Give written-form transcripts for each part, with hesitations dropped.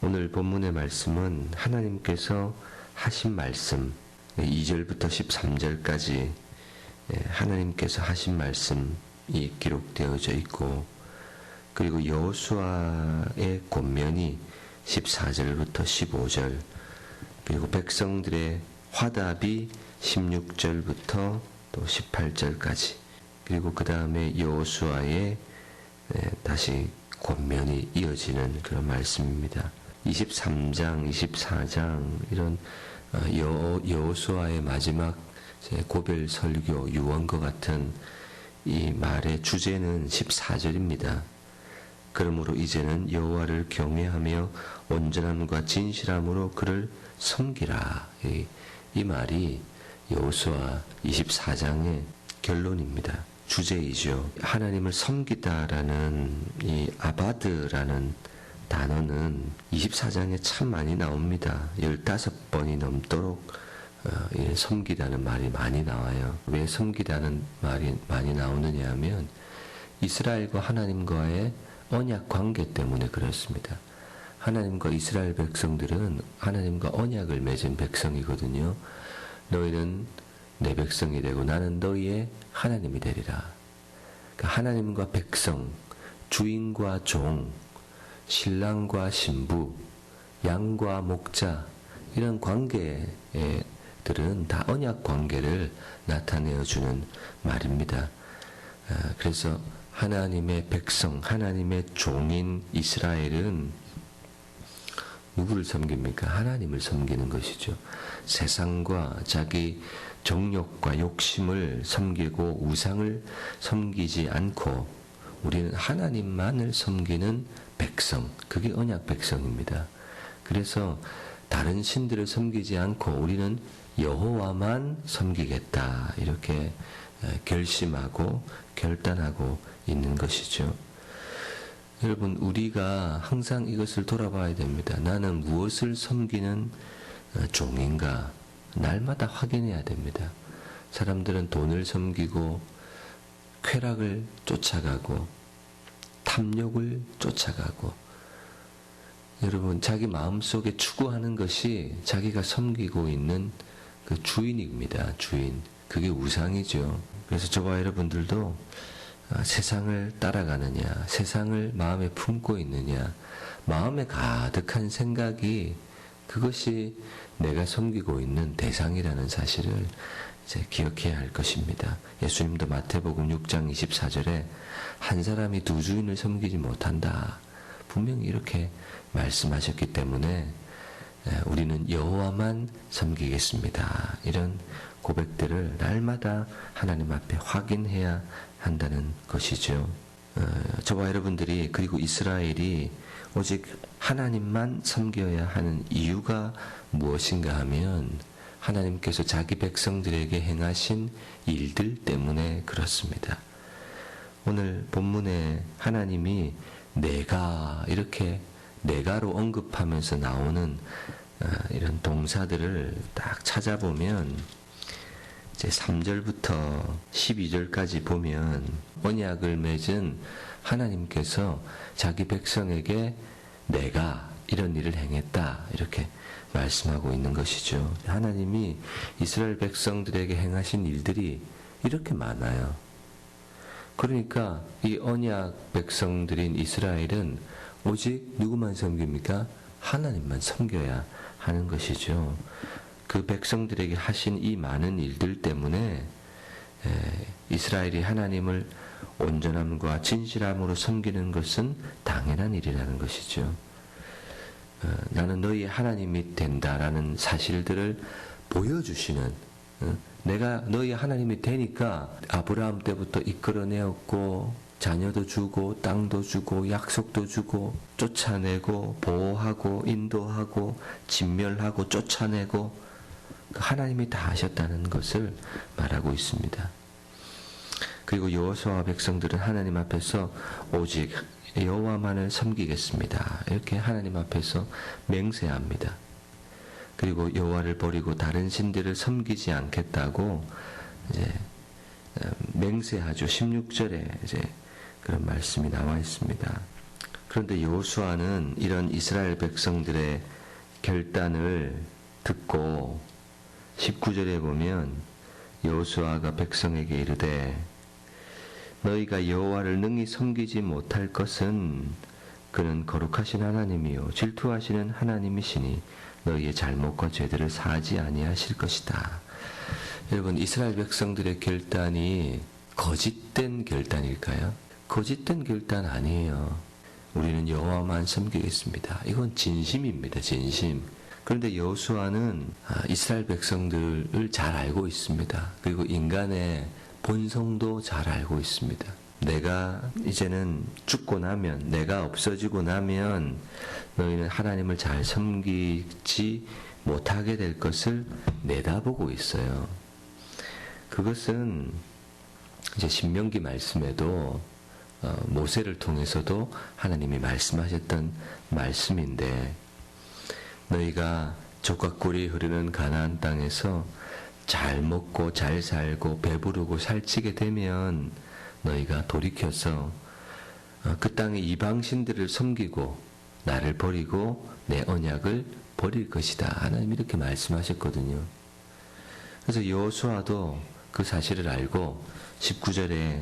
오늘 본문의 말씀은 하나님께서 하신 말씀, 2절부터 13절까지 하나님께서 하신 말씀이 기록되어져 있고, 그리고 여호수아의 권면이 14절부터 15절, 그리고 백성들의 화답이 16절부터 또 18절까지, 그리고 그 다음에 여호수아의 다시 권면이 이어지는 그런 말씀입니다. 23장, 24장 이런 여호수아의 마지막 고별 설교 유언과 같은 이 말의 주제는 14절입니다. 그러므로 이제는 여호와를 경외하며 온전함과 진실함으로 그를 섬기라. 이 말이 여호수아 24장의 결론입니다. 주제이죠. 하나님을 섬기다라는 이 아바드라는 단어는 24장에 참 많이 나옵니다. 15번이 넘도록 섬기다는 말이 많이 나와요. 왜 섬기다는 말이 많이 나오느냐 하면 이스라엘과 하나님과의 언약 관계 때문에 그렇습니다. 하나님과 이스라엘 백성들은 하나님과 언약을 맺은 백성이거든요. 너희는 내 백성이 되고 나는 너희의 하나님이 되리라. 그러니까 하나님과 백성, 주인과 종, 신랑과 신부, 양과 목자, 이런 관계들은 다 언약 관계를 나타내어주는 말입니다. 그래서 하나님의 백성, 하나님의 종인 이스라엘은 누구를 섬깁니까? 하나님을 섬기는 것이죠. 세상과 자기 정욕과 욕심을 섬기고 우상을 섬기지 않고 우리는 하나님만을 섬기는 백성, 그게 언약 백성입니다. 그래서 다른 신들을 섬기지 않고 우리는 여호와만 섬기겠다, 이렇게 결심하고 결단하고 있는 것이죠. 여러분, 우리가 항상 이것을 돌아봐야 됩니다. 나는 무엇을 섬기는 종인가? 날마다 확인해야 됩니다. 사람들은 돈을 섬기고 쾌락을 쫓아가고 탐욕을 쫓아가고, 여러분, 자기 마음속에 추구하는 것이 자기가 섬기고 있는 그 주인입니다. 주인. 그게 우상이죠. 그래서 저와 여러분들도 세상을 따라가느냐, 세상을 마음에 품고 있느냐, 마음에 가득한 생각이 그것이 내가 섬기고 있는 대상이라는 사실을 이제 기억해야 할 것입니다. 예수님도 마태복음 6장 24절에 한 사람이 두 주인을 섬기지 못한다, 분명히 이렇게 말씀하셨기 때문에 우리는 여호와만 섬기겠습니다, 이런 고백들을 날마다 하나님 앞에 확인해야 한다는 것이죠. 저와 여러분들이, 그리고 이스라엘이 오직 하나님만 섬겨야 하는 이유가 무엇인가 하면 하나님께서 자기 백성들에게 행하신 일들 때문에 그렇습니다. 오늘 본문에 하나님이 내가, 이렇게 내가로 언급하면서 나오는 이런 동사들을 딱 찾아보면 이제 3절부터 12절까지 보면 언약을 맺은 하나님께서 자기 백성에게 내가 이런 일을 행했다, 이렇게 말씀하고 있는 것이죠. 하나님이 이스라엘 백성들에게 행하신 일들이 이렇게 많아요. 그러니까 이 언약 백성들인 이스라엘은 오직 누구만 섬깁니까? 하나님만 섬겨야 하는 것이죠. 그 백성들에게 하신 이 많은 일들 때문에 이스라엘이 하나님을 온전함과 진실함으로 섬기는 것은 당연한 일이라는 것이죠. 나는 너희 하나님이 된다라는 사실들을 보여주시는, 내가 너희 하나님이 되니까 아브라함 때부터 이끌어내었고 자녀도 주고 땅도 주고 약속도 주고 쫓아내고 보호하고 인도하고 진멸하고 쫓아내고 하나님이 다 하셨다는 것을 말하고 있습니다. 그리고 여호수아 백성들은 하나님 앞에서 오직 여호와만을 섬기겠습니다, 이렇게 하나님 앞에서 맹세합니다. 그리고 여호와를 버리고 다른 신들을 섬기지 않겠다고 이제 맹세하죠. 16절에 이제 그런 말씀이 나와 있습니다. 그런데 여호수아는 이런 이스라엘 백성들의 결단을 듣고 19절에 보면 여호수아가 백성에게 이르되 너희가 여호와를 능히 섬기지 못할 것은 그는 거룩하신 하나님이요 질투하시는 하나님이시니 너희의 잘못과 죄들을 사하지 아니하실 것이다. 여러분, 이스라엘 백성들의 결단이 거짓된 결단일까요? 거짓된 결단 아니에요. 우리는 여호와만 섬기겠습니다. 이건 진심입니다. 진심. 그런데 여호수아는 이스라엘 백성들을 잘 알고 있습니다. 그리고 인간의 본성도 잘 알고 있습니다. 내가 이제는 죽고 나면, 내가 없어지고 나면 너희는 하나님을 잘 섬기지 못하게 될 것을 내다보고 있어요. 그것은 이제 신명기 말씀에도 모세를 통해서도 하나님이 말씀하셨던 말씀인데, 너희가 젖과 꿀이 흐르는 가나안 땅에서 잘 먹고 잘 살고 배부르고 살찌게 되면 너희가 돌이켜서 그 땅의 이방신들을 섬기고 나를 버리고 내 언약을 버릴 것이다. 하나님이 이렇게 말씀하셨거든요. 그래서 여호수아도 그 사실을 알고 19절에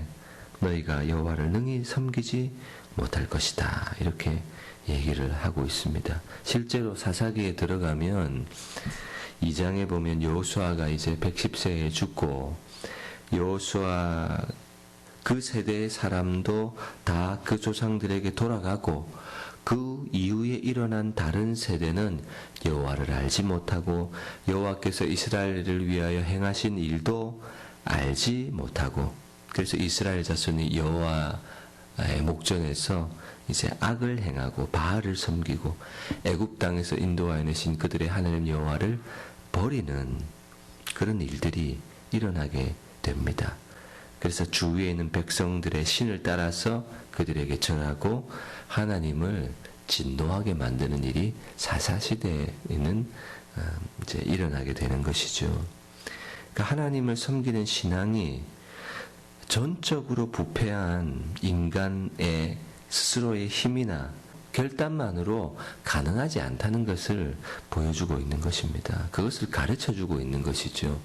너희가 여호와를 능히 섬기지 못할 것이다. 이렇게 얘기를 하고 있습니다. 실제로 사사기에 들어가면 2장에 보면 여호수아가 이제 110세에 죽고 여호수아 그 세대의 사람도 다 그 조상들에게 돌아가고 그 이후에 일어난 다른 세대는 여호와를 알지 못하고 여호와께서 이스라엘을 위하여 행하신 일도 알지 못하고, 그래서 이스라엘 자손이 여호와의 목전에서 이제 악을 행하고 바알을 섬기고 애굽 땅에서 인도하여 내신 그들의 하나님 여호와를 버리는 그런 일들이 일어나게 됩니다. 그래서 주위에 있는 백성들의 신을 따라서 그들에게 절하고 하나님을 진노하게 만드는 일이 사사시대에는 이제 일어나게 되는 것이죠. 그러니까 하나님을 섬기는 신앙이 전적으로 부패한 인간의 스스로의 힘이나 결단만으로 가능하지 않다는 것을 보여주고 있는 것입니다. 그것을 가르쳐주고 있는 것이죠.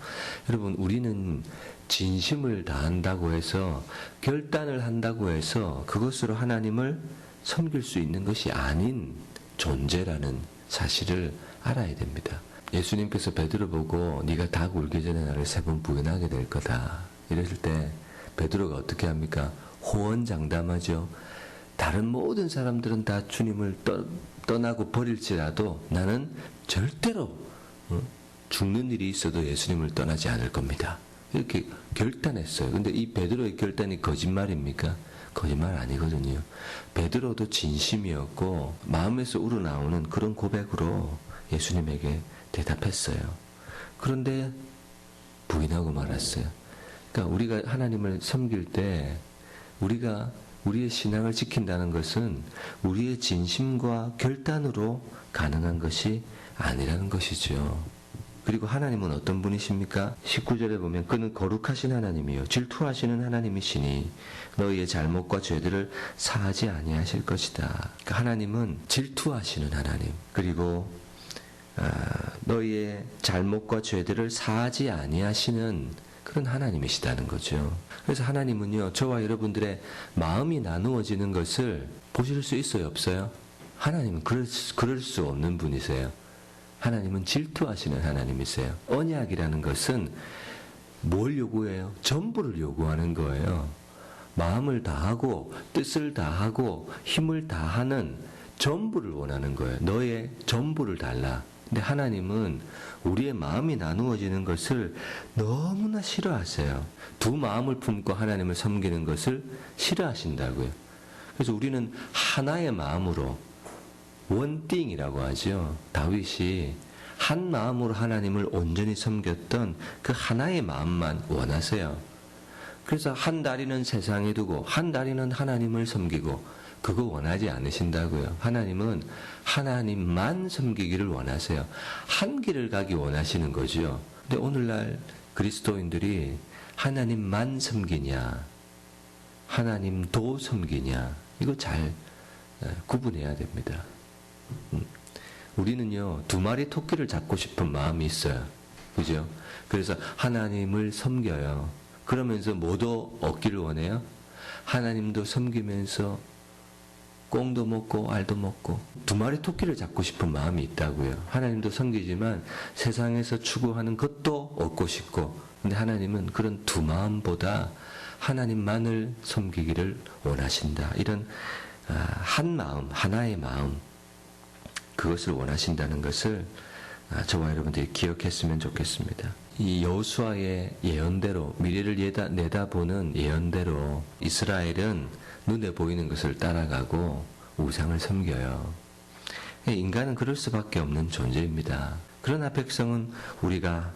여러분, 우리는 진심을 다한다고 해서, 결단을 한다고 해서 그것으로 하나님을 섬길 수 있는 것이 아닌 존재라는 사실을 알아야 됩니다. 예수님께서 베드로 보고 네가 닭 울기 전에 나를 3번 부인하게 될 거다 이랬을 때 베드로가 어떻게 합니까? 호언장담하죠. 다른 모든 사람들은 다 주님을 떠나고 버릴지라도 나는 절대로 죽는 일이 있어도 예수님을 떠나지 않을 겁니다. 이렇게 결단했어요. 근데 이 베드로의 결단이 거짓말입니까? 거짓말 아니거든요. 베드로도 진심이었고 마음에서 우러나오는 그런 고백으로 예수님에게 대답했어요. 그런데 부인하고 말았어요. 그러니까 우리가 하나님을 섬길 때 우리가 우리의 신앙을 지킨다는 것은 우리의 진심과 결단으로 가능한 것이 아니라는 것이죠. 그리고 하나님은 어떤 분이십니까? 19절에 보면 그는 거룩하신 하나님이요 질투하시는 하나님이시니 너희의 잘못과 죄들을 사하지 아니하실 것이다. 그러니까 하나님은 질투하시는 하나님, 그리고 너희의 잘못과 죄들을 사하지 아니하시는 그런 하나님이시다는 거죠. 그래서 하나님은요, 저와 여러분들의 마음이 나누어지는 것을 보실 수 있어요, 없어요? 하나님은 그럴 수 없는 분이세요. 하나님은 질투하시는 하나님이세요. 언약이라는 것은 뭘 요구해요? 전부를 요구하는 거예요. 마음을 다하고 뜻을 다하고 힘을 다하는 전부를 원하는 거예요. 너의 전부를 달라. 근데 하나님은 우리의 마음이 나누어지는 것을 너무나 싫어하세요. 두 마음을 품고 하나님을 섬기는 것을 싫어하신다고요. 그래서 우리는 하나의 마음으로, 원띵이라고 하죠. 다윗이 한 마음으로 하나님을 온전히 섬겼던 그 하나의 마음만 원하세요. 그래서 한 다리는 세상에 두고 한 다리는 하나님을 섬기고, 그거 원하지 않으신다고요. 하나님은 하나님만 섬기기를 원하세요. 한 길을 가기 원하시는 거죠. 근데 오늘날 그리스도인들이 하나님만 섬기냐, 하나님도 섬기냐, 이거 잘 구분해야 됩니다. 우리는요, 두 마리 토끼를 잡고 싶은 마음이 있어요. 그죠? 그래서 하나님을 섬겨요. 그러면서 뭐도 얻기를 원해요? 하나님도 섬기면서 꽁도 먹고 알도 먹고 두 마리 토끼를 잡고 싶은 마음이 있다고요. 하나님도 섬기지만 세상에서 추구하는 것도 얻고 싶고, 근데 하나님은 그런 두 마음보다 하나님만을 섬기기를 원하신다. 이런 한 마음, 하나의 마음, 그것을 원하신다는 것을 저와 여러분들이 기억했으면 좋겠습니다. 이 여호수아의 예언대로, 미래를 내다보는 예언대로 이스라엘은 눈에 보이는 것을 따라가고 우상을 섬겨요. 인간은 그럴 수밖에 없는 존재입니다. 그러나 백성은 우리가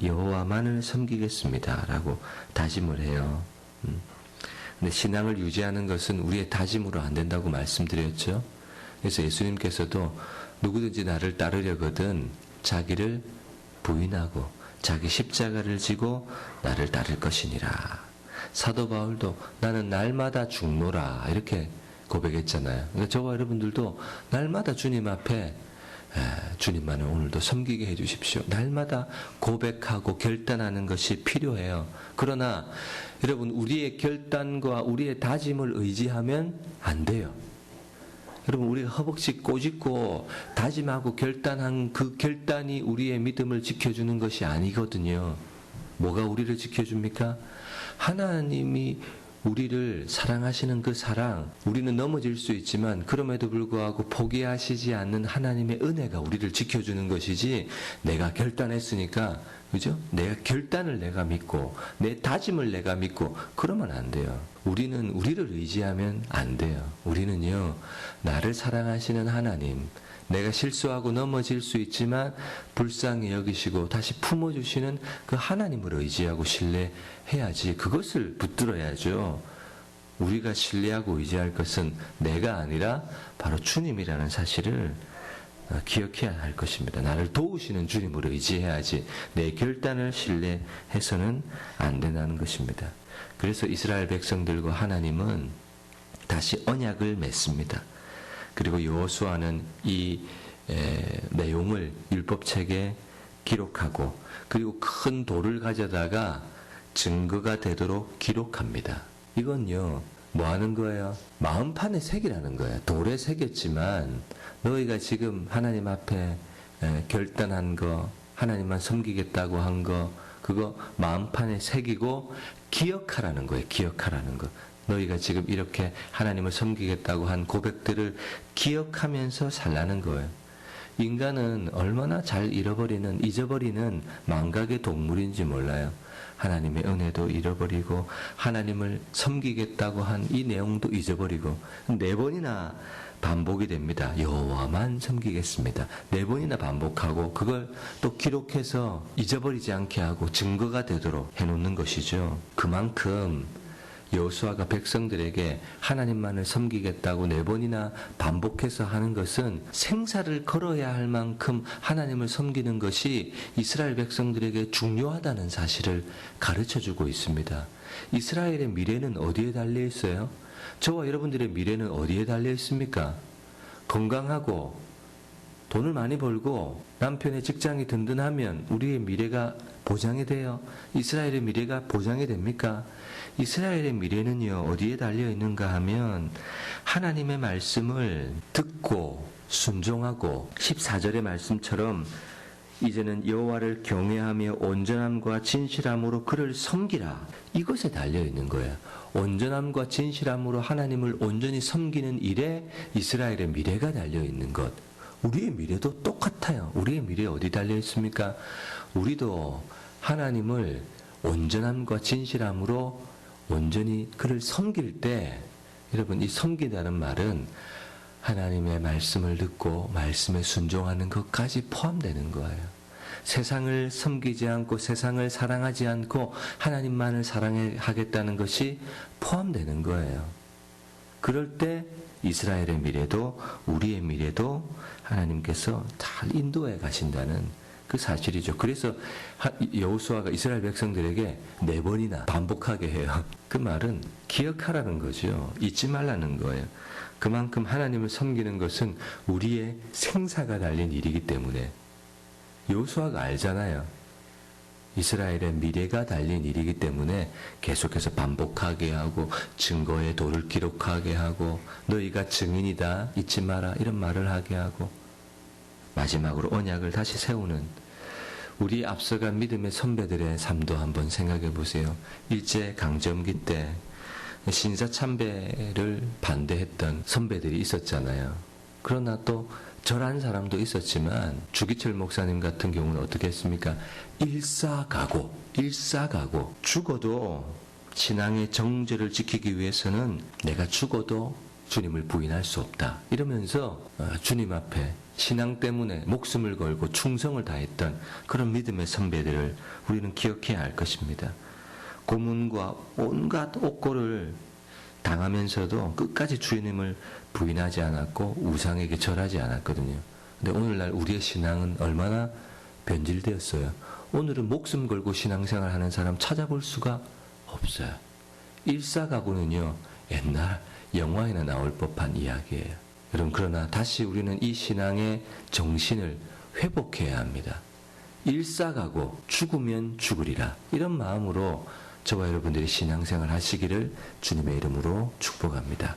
여호와만을 섬기겠습니다 라고 다짐을 해요. 근데 신앙을 유지하는 것은 우리의 다짐으로 안 된다고 말씀드렸죠. 그래서 예수님께서도 누구든지 나를 따르려거든 자기를 부인하고 자기 십자가를 지고 나를 따를 것이니라. 사도 바울도 나는 날마다 죽노라 이렇게 고백했잖아요. 그러니까 저와 여러분들도 날마다 주님 앞에 주님만을 오늘도 섬기게 해주십시오. 날마다 고백하고 결단하는 것이 필요해요. 그러나 여러분, 우리의 결단과 우리의 다짐을 의지하면 안 돼요. 여러분, 우리가 허벅지 꼬집고 다짐하고 결단한 그 결단이 우리의 믿음을 지켜주는 것이 아니거든요. 뭐가 우리를 지켜줍니까? 하나님이 우리를 사랑하시는 그 사랑, 우리는 넘어질 수 있지만 그럼에도 불구하고 포기하시지 않는 하나님의 은혜가 우리를 지켜주는 것이지, 내가 결단했으니까, 그죠? 내가 결단을 내가 믿고 내 다짐을 내가 믿고 그러면 안 돼요. 우리는 우리를 의지하면 안 돼요. 우리는요, 나를 사랑하시는 하나님, 내가 실수하고 넘어질 수 있지만 불쌍히 여기시고 다시 품어주시는 그 하나님을 의지하고 신뢰해야지. 그것을 붙들어야죠. 우리가 신뢰하고 의지할 것은 내가 아니라 바로 주님이라는 사실을 기억해야 할 것입니다. 나를 도우시는 주님을 의지해야지 내 결단을 신뢰해서는 안 된다는 것입니다. 그래서 이스라엘 백성들과 하나님은 다시 언약을 맺습니다. 그리고 여호수아는 이 내용을 율법책에 기록하고, 그리고 큰 돌을 가져다가 증거가 되도록 기록합니다. 이건요, 뭐 하는 거예요? 마음판에 새기라는 거예요. 돌에 새겼지만 너희가 지금 하나님 앞에 결단한 거, 하나님만 섬기겠다고 한 거, 그거 마음판에 새기고 기억하라는 거예요. 기억하라는 거. 너희가 지금 이렇게 하나님을 섬기겠다고 한 고백들을 기억하면서 살라는 거예요. 인간은 얼마나 잘 잊어버리는 망각의 동물인지 몰라요. 하나님의 은혜도 잃어버리고 하나님을 섬기겠다고 한 이 내용도 잊어버리고 4번이나 반복이 됩니다. 여호와만 섬기겠습니다. 4번이나 반복하고 그걸 또 기록해서 잊어버리지 않게 하고 증거가 되도록 해놓는 것이죠. 그만큼 여호수아가 백성들에게 하나님만을 섬기겠다고 4번이나 반복해서 하는 것은 생사를 걸어야 할 만큼 하나님을 섬기는 것이 이스라엘 백성들에게 중요하다는 사실을 가르쳐주고 있습니다. 이스라엘의 미래는 어디에 달려 있어요? 저와 여러분들의 미래는 어디에 달려 있습니까? 건강하고 돈을 많이 벌고 남편의 직장이 든든하면 우리의 미래가 보장이 돼요. 이스라엘의 미래가 보장이 됩니까? 이스라엘의 미래는요, 어디에 달려 있는가 하면 하나님의 말씀을 듣고 순종하고 14절의 말씀처럼 이제는 여호와를 경외하며 온전함과 진실함으로 그를 섬기라. 이것에 달려 있는 거예요. 온전함과 진실함으로 하나님을 온전히 섬기는 일에 이스라엘의 미래가 달려 있는 것. 우리의 미래도 똑같아요. 우리의 미래 어디 달려 있습니까? 우리도 하나님을 온전함과 진실함으로 온전히 그를 섬길 때, 여러분, 이 섬기다는 말은 하나님의 말씀을 듣고 말씀에 순종하는 것까지 포함되는 거예요. 세상을 섬기지 않고 세상을 사랑하지 않고 하나님만을 사랑하겠다는 것이 포함되는 거예요. 그럴 때 이스라엘의 미래도 우리의 미래도 하나님께서 잘 인도해 가신다는 그 사실이죠. 그래서 여호수아가 이스라엘 백성들에게 4번이나 반복하게 해요. 그 말은 기억하라는 거죠. 잊지 말라는 거예요. 그만큼 하나님을 섬기는 것은 우리의 생사가 달린 일이기 때문에 여호수아가 알잖아요. 이스라엘의 미래가 달린 일이기 때문에 계속해서 반복하게 하고 증거의 도를 기록하게 하고 너희가 증인이다 잊지 마라 이런 말을 하게 하고 마지막으로 언약을 다시 세우는 우리 앞서간 믿음의 선배들의 삶도 한번 생각해 보세요. 일제강점기 때 신사참배를 반대했던 선배들이 있었잖아요. 그러나 또 절한 사람도 있었지만 주기철 목사님 같은 경우는 어떻게 했습니까? 일사가고 죽어도 신앙의 정죄를 지키기 위해서는 내가 죽어도 주님을 부인할 수 없다. 이러면서 주님 앞에 신앙 때문에 목숨을 걸고 충성을 다했던 그런 믿음의 선배들을 우리는 기억해야 할 것입니다. 고문과 온갖 옥고를 당하면서도 끝까지 주님을 부인하지 않았고 우상에게 절하지 않았거든요. 근데 오늘날 우리의 신앙은 얼마나 변질되었어요. 오늘은 목숨 걸고 신앙생활 하는 사람 찾아볼 수가 없어요. 일사가고는요, 옛날 영화에나 나올 법한 이야기예요. 여러분, 그러나 다시 우리는 이 신앙의 정신을 회복해야 합니다. 일사가고 죽으면 죽으리라. 이런 마음으로 저와 여러분들이 신앙생활 하시기를 주님의 이름으로 축복합니다.